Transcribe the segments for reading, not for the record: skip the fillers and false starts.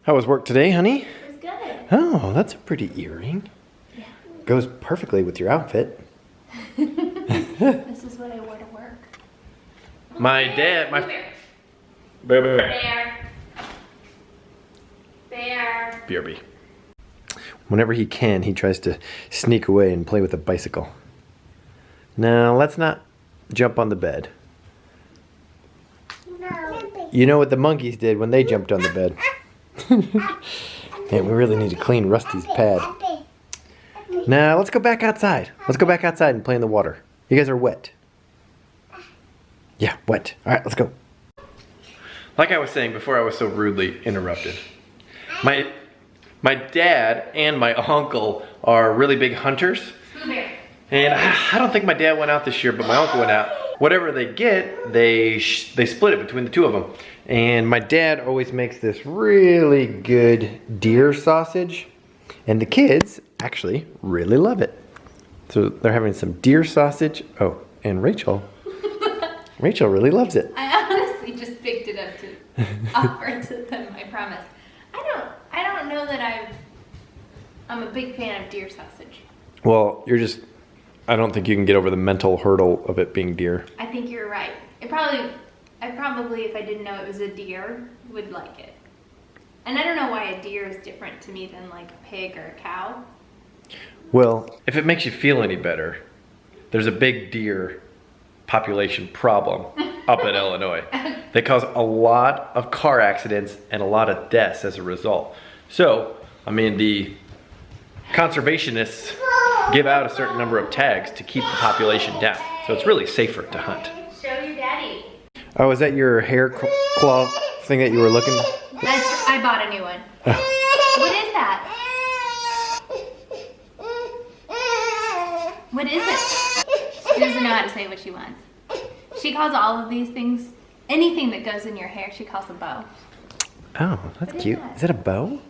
How was work today, honey? It was good. Oh, that's a pretty earring. Yeah. Goes perfectly with your outfit. This is what I wore to work. My dad, Bear. BRB. Whenever he can, he tries to sneak away and play with a bicycle. Now, let's not jump on the bed. No. You know what the monkeys did when they jumped on the bed. And we really need to clean Rusty's pad. Now, let's go back outside. Let's go back outside and play in the water. You guys are wet. Yeah, wet. All right, let's go. Like I was saying before I was so rudely interrupted. My dad and my uncle are really big hunters. And I don't think my dad went out this year, but my uncle went out. Whatever they get, they split it between the two of them. And my dad always makes this really good deer sausage. And the kids actually really love it. So they're having some deer sausage. Oh, and Rachel really loves it. I honestly just picked it up to offer to them, I promise. I don't know that I'm a big fan of deer sausage. Well, I don't think you can get over the mental hurdle of it being deer. I think you're right. I probably, if I didn't know it was a deer, would like it. And I don't know why a deer is different to me than like a pig or a cow. Well, if it makes you feel any better, there's a big deer population problem up in Illinois. They cause a lot of car accidents and a lot of deaths as a result. So, I mean, the conservationists give out a certain number of tags to keep the population down. So it's really safer to hunt. Show your daddy. Oh, is that your hair claw thing that you were looking? I bought a new one. What is that? What is it? She doesn't know how to say what she wants. She calls all of these things, anything that goes in your hair, she calls a bow. Oh, that's cute. Is that a bow? Do you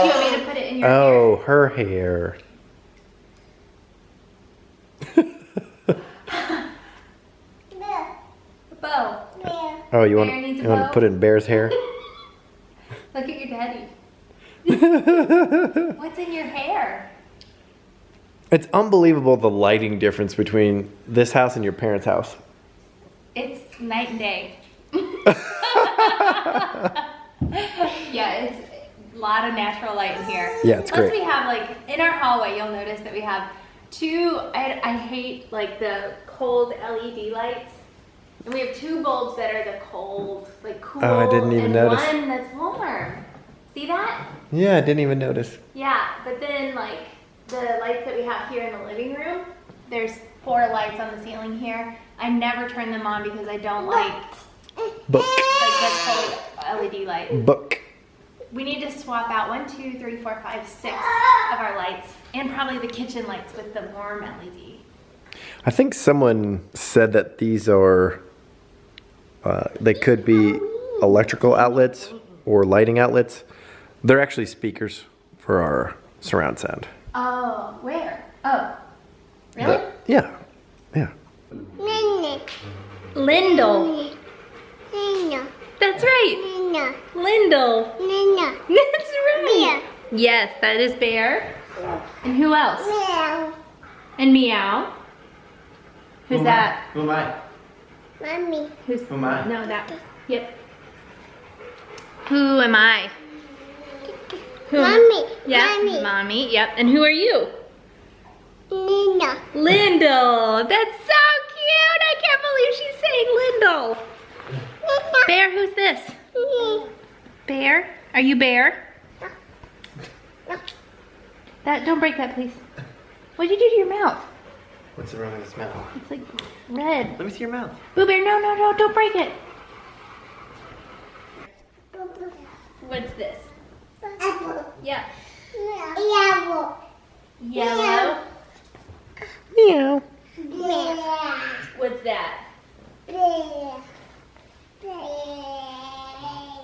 want me to put it in your hair? Oh, her hair. A bow. Oh, you want Bear needs a to bow? put it in Bear's hair? Look at your daddy. What's in your hair? It's unbelievable the lighting difference between this house and your parents' house. It's night and day. Yeah, it's a lot of natural light in here. Yeah, it's Plus great. we have like, in our hallway, you'll notice that we have two, I hate like the cold LED lights. And we have two bulbs that are the cold, like cool. Oh, I didn't even notice. And one that's warm. See that? Yeah, I didn't even notice. Yeah, but then like the lights that we have here in the living room, there's 4 lights on the ceiling here. I never turn them on because I don't like Book. the cold LED light. Book. We need to swap out 1, 2, 3, 4, 5, 6 of our lights, and probably the kitchen lights with the warm LED. I think someone said that these are, they could be electrical outlets or lighting outlets. They're actually speakers for our surround sound. Oh, where? Oh, really? Yeah. Lindell. That's right. Lindell. That's right. Yes, that is Bear. And who else? And Meow. Who's that? Who am I? Mommy. Who's? Who am I? No, that. Yep. Who am I? Who? Mommy. Yeah. Mommy. Mommy. Yep. And who are you? Nina. Lindell. That's so cute. I can't believe she's saying Lindell. Bear, who's this? Bear? Are you Bear? Don't break that, please. What'd you do to your mouth? What's wrong with his mouth? It's like red. Let me see your mouth. Boo Bear, no, don't break it. What's this? Apple. Yeah. Yellow. Yellow. Meow. Bear. What's that? Bear.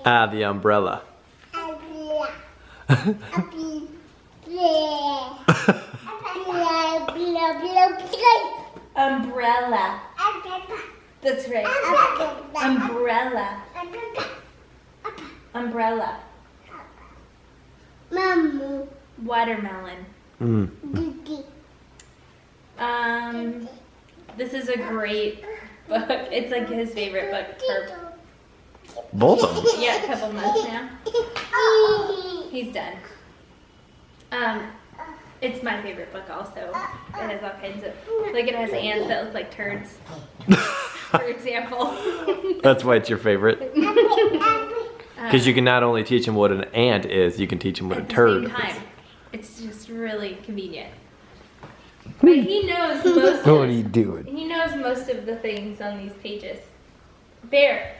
Ah, the umbrella. Umbrella. That's right. Umbrella. Umbrella. Mama. Watermelon. Didi. This is a great book. It's like his favorite book for Both of them. a couple months now. He's done. It's my favorite book also. It has all kinds of, like it has ants that look like turds, for example. That's why it's your favorite. Because you can not only teach them what an ant is, you can teach them what a turd At the same is. time, it's just really convenient. But he knows most. What are you doing? He knows most of the things on these pages. Bear.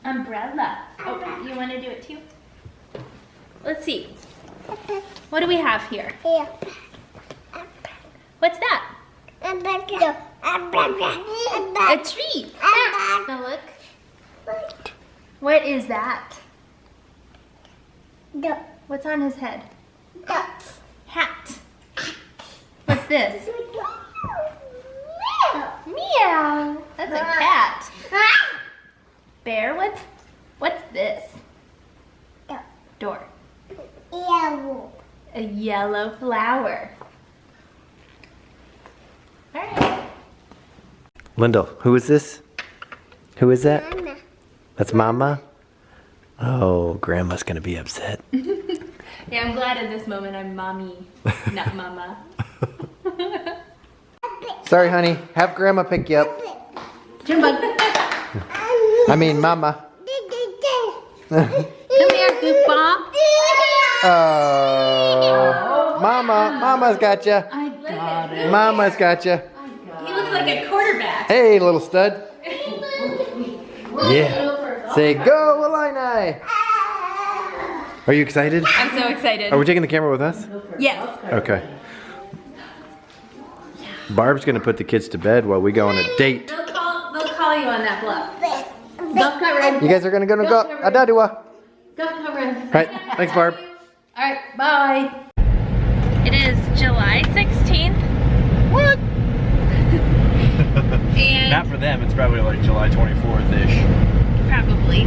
Umbrella. Oh, you want to do it too? Let's see. What do we have here? What's that? A tree. Now look. What is that? What's on his head? Hat. What's this? Meow. That's a cat. Bear, what's this? Door. A yellow flower. All right. Lyndall, who is this? Who is that? Mama. That's Mama? Oh, Grandma's gonna be upset. Yeah, I'm glad in this moment I'm mommy, not mama. Sorry, honey. Have Grandma pick you up. Junebug. I mean, Mama. Come here, goofball. Oh, Mama's got you. I got it. Mama's got you. He looks like a quarterback. Hey, little stud. Yeah. Say go, Illini. Are you excited? I'm so excited. Are we taking the camera with us? Yes. Okay. Barb's gonna put the kids to bed while we go on a date. They'll call you on that bluff. Go, Corinne. You guys are gonna go Adadua. Go, Corinne. Right. Thanks, Barb. All right, bye. It is July 16th. What? And Not for them. It's probably like July 24th-ish. probably.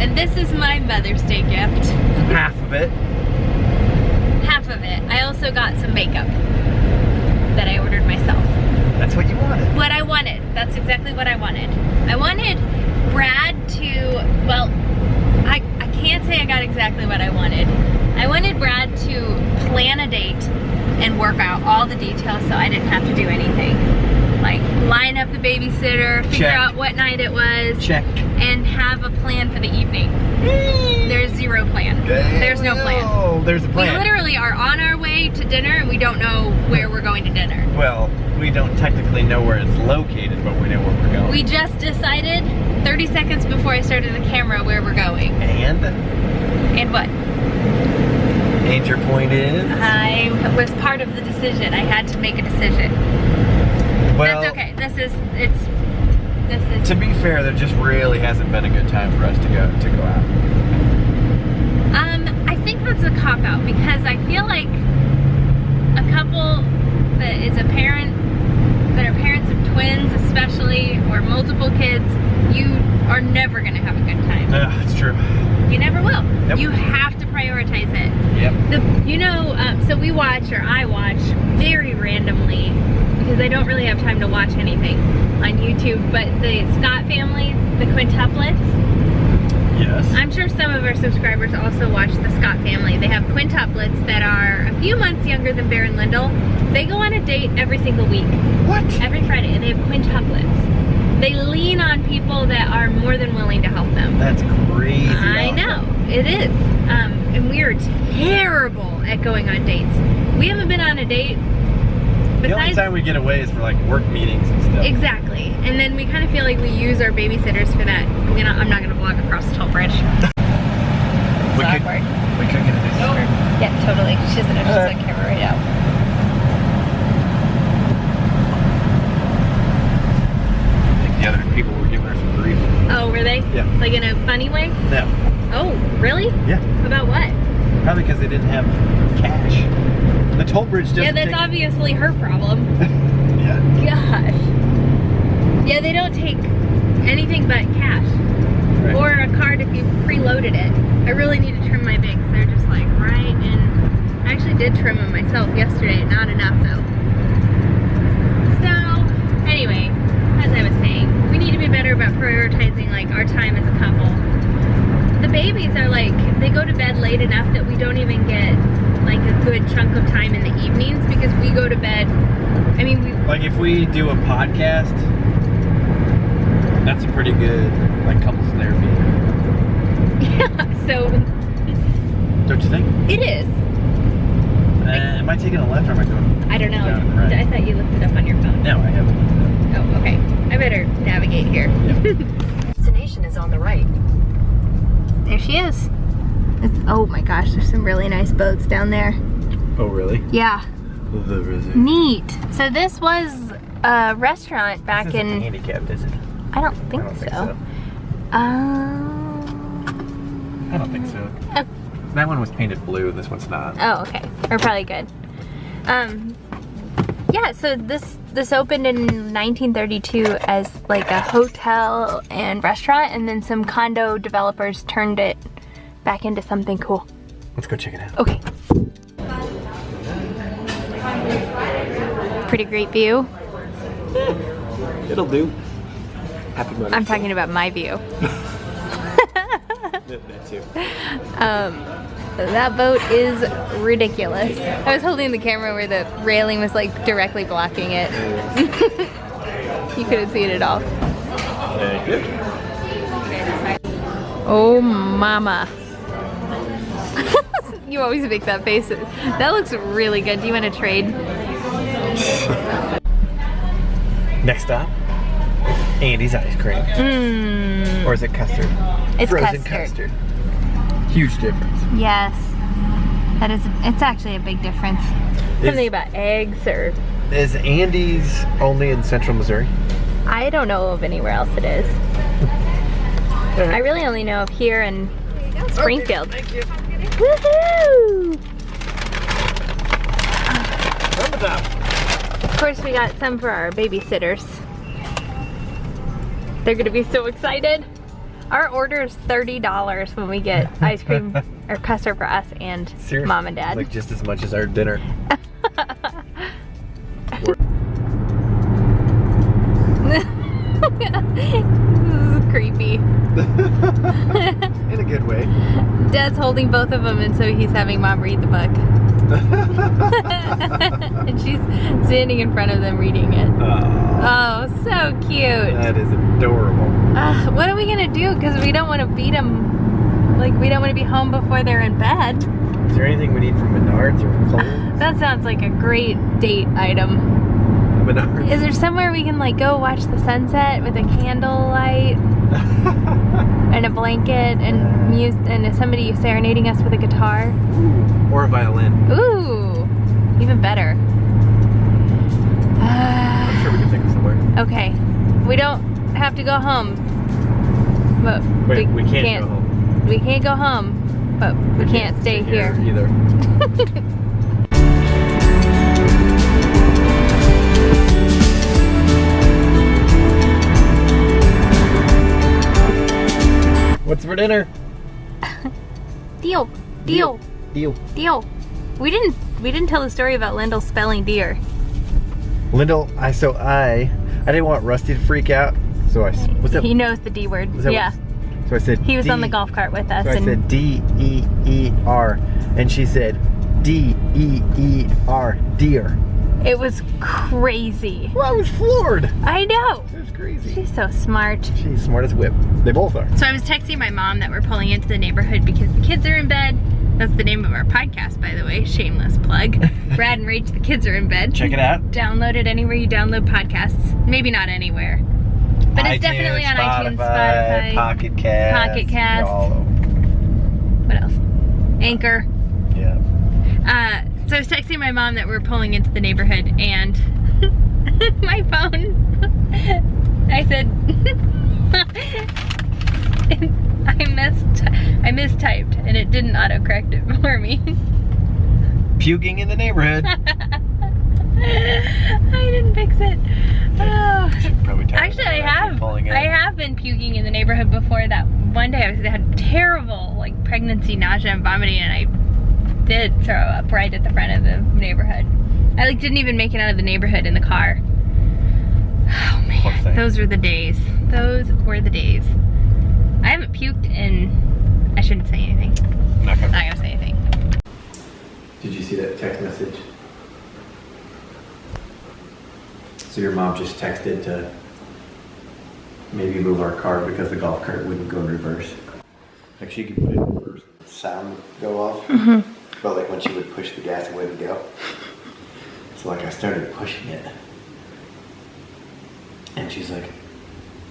And this is my Mother's Day gift. Half of it. Half of it. I also got some makeup that I ordered myself. That's what you wanted. What I wanted. That's exactly what I wanted. I wanted Brad to, well, I can't say I got exactly what I wanted. I wanted Brad to plan a date and work out all the details so I didn't have to do anything. Like line up the babysitter, figure Check. out what night it was, Check. and have a plan for the evening. There's zero plan. There's no plan. Oh, there's a We plan. literally are on our way to dinner and we don't know where we're going to dinner. Well, we don't technically know where it's located, but we know where we're going. We just decided 30 seconds before I started the camera where we're going. And what? your point is? I was part of the decision. I had to make a decision. Well, That's okay. This is to be fair, there just really hasn't been a good time for us to go out. I think that's a cop-out because I feel like a couple that is a parent, that are parents of twins especially, or multiple kids, you are never gonna have a good time. Yeah, it's true. You never will. Yep. You have to prioritize it. Yep. So we watch, or I watch, very randomly, because I don't really have time to watch anything on YouTube, but the Scott family, the quintuplets, Yes. I'm sure some of our subscribers also watch the Scott family. They have quintuplets that are a few months younger than Bear and Lyndall. They go on a date every single week. What? Every Friday, and they have quintuplets. They lean on people that are more than willing to help them. That's crazy. I know, it is. And we are terrible at going on dates. We haven't been on a date The only time we get away is for like work meetings and stuff. Exactly. And then we kind of feel like we use our babysitters for that. I'm not gonna vlog across the toll bridge. We could get a new Yeah, totally. She doesn't know she's on camera right now. I think the other people were giving her some grief. Oh, were they? Yeah. Like in a funny way? No. Oh, really? Yeah. About what? Probably because they didn't have cash. The toll bridge doesn't Yeah, that's take... obviously her problem. Yeah. Gosh. Yeah, they don't take anything but cash. Right. Or a card if you preloaded it. I really need to trim my bangs. They're just like right in. I actually did trim them myself yesterday, not enough though. So anyway, as I was saying, we need to be better about prioritizing like our time as a couple. The babies are like, they go to bed late enough that we don't even get like a good chunk of time in the evenings because we go to bed. I mean, like if we do a podcast, that's a pretty good like couples therapy. Yeah, so. Don't you think? It is. Am I taking a left or am I going? I don't know. Down right? I thought you looked it up on your phone. No, I haven't. Oh, okay. I better navigate here. Yep. Destination is on the right. There she is. Oh my gosh, there's some really nice boats down there. Oh, really? Yeah. There is it. Neat. So this was a restaurant back This in. isn't handicapped, is it? I don't think I don't so. think so. I don't think so. Oh. That one was painted blue. This one's not. Oh, okay. We're probably good. Yeah. So this opened in 1932 as like a hotel and restaurant, and then some condo developers turned it back into something cool. Let's go check it out. Okay. Pretty great view. It'll do. Happy Mother's I'm talking about my view. That too. That boat is ridiculous. I was holding the camera where the railing was like directly blocking it. You couldn't see it at all. Thank you. Oh mama. You always make that face. That looks really good. Do you want to trade? Next stop, Andy's ice cream. Mmm. Or is it custard? It's Frozen custard. Huge difference. Yes. That is, it's actually a big difference. Something about eggs or... Is Andy's only in Central Missouri? I don't know of anywhere else it is. I really only know of here in Springfield. Okay, thank you. Woohoo! Bumpa. Of course, we got some for our babysitters. They're gonna be so excited. Our order is $30 when we get ice cream or custard for us and Seriously? Mom and Dad. Like just as much as our dinner. This is creepy. In a good way. Dad's holding both of them, and so he's having Mom read the book. And she's standing in front of them reading it. Oh, so cute. That is adorable. What are we gonna do? Because we don't want to beat them. Like, we don't want to be home before they're in bed. Is there anything we need from Menards or Kohl's? That sounds like a great date item. Menards. Is there somewhere we can like go watch the sunset with a candlelight and a blanket and music and somebody serenading us with a guitar? Or a violin. Ooh, even better. I'm sure we can think of somewhere. Okay, we don't have to go home, but Wait, we can't go home. We can't go home, but we can't stay here. Either. What's for dinner? Deal. Deal. Deal. Deal. We didn't tell the story about Lyndall spelling deer. Lyndall, I didn't want Rusty to freak out, so He knows the D word. Yeah. So I said He was on the golf cart with us. So I said D-E-E-R, and she said D-E-E-R, deer. It was crazy. Well, I was floored. I know. It was crazy. She's so smart. She's smart as a whip. They both are. So I was texting my mom that we're pulling into the neighborhood because the kids are in bed. That's the name of our podcast, by the way. Shameless plug. Brad and Rach, the kids are in bed. Check it out. Download it anywhere you download podcasts. Maybe not anywhere. But it's definitely on iTunes, Spotify, Pocket Cast. Pocket Cast. All over. What else? Anchor. Yeah. So I was texting my mom that we're pulling into the neighborhood, and my phone, I said, I mistyped, and it didn't autocorrect it for me. Puking in the neighborhood. I didn't fix it. Oh. Should probably tell Actually, her I that keep pulling in. have been puking in the neighborhood before. That one day I had terrible like pregnancy nausea and vomiting, and I did throw up right at the front of the neighborhood. I like didn't even make it out of the neighborhood in the car. Oh man, those were the days. Those were the days. I haven't puked in, I shouldn't say anything. Not gonna say anything. Did you see that text message? So your mom just texted to maybe move our car because the golf cart wouldn't go in reverse. Like she could put it in reverse, sound would go off. But like when she would push the gas, it wouldn't go. So like I started pushing it. And she's like,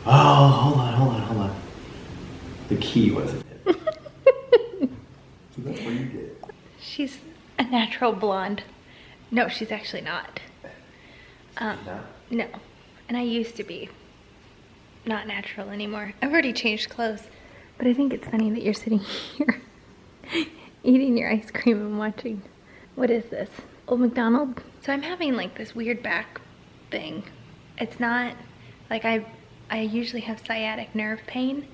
oh, hold on. The key wasn't it. So that's what you did. She's a natural blonde. No, she's actually not. No? No. And I used to be not natural anymore. I've already changed clothes. But I think it's funny that you're sitting here eating your ice cream and watching, what is this? Old McDonald? So I'm having like this weird back thing. It's not, like I usually have sciatic nerve pain.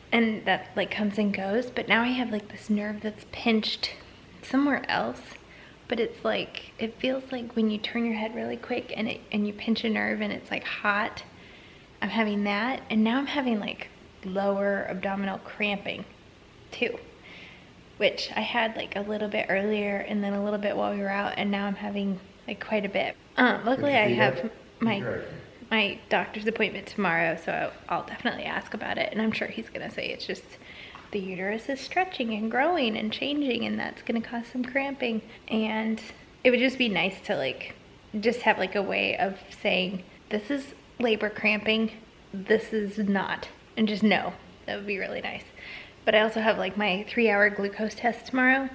And that like comes and goes, but now I have like this nerve that's pinched somewhere else, but it's like, it feels like when you turn your head really quick and you pinch a nerve and it's like hot. I'm having that, and now I'm having like lower abdominal cramping too, which I had like a little bit earlier and then a little bit while we were out, and now I'm having like quite a bit. Luckily I have my doctor's appointment tomorrow, so I'll definitely ask about it, and I'm sure he's gonna say it's just the uterus is stretching and growing and changing, and that's gonna cause some cramping. And it would just be nice to like just have like a way of saying this is labor cramping, this is not, and just know. That would be really nice. But I also have like my 3-hour glucose test tomorrow,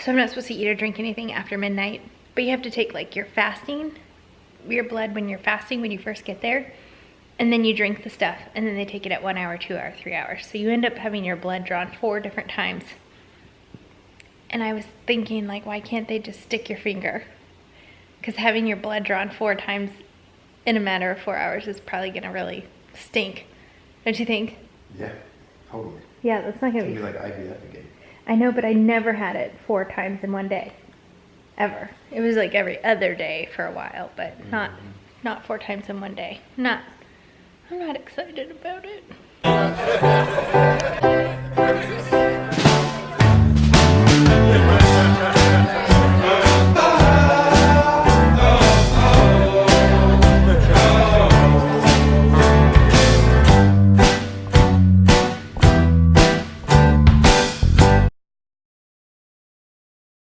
so I'm not supposed to eat or drink anything after midnight, but you have to take like your blood when you're fasting when you first get there, and then you drink the stuff, and then they take it at 1 hour, 2 hour, 3 hours. So you end up having your blood drawn 4 different times. And I was thinking like, why can't they just stick your finger? Because having your blood drawn 4 times in a matter of 4 hours is probably gonna really stink, don't you think? Yeah, totally. Yeah, that's not gonna It's be like IVF again. I know, but I never had it 4 times in one day. Ever. It was like every other day for a while, but not 4 times in one day. I'm not excited about it.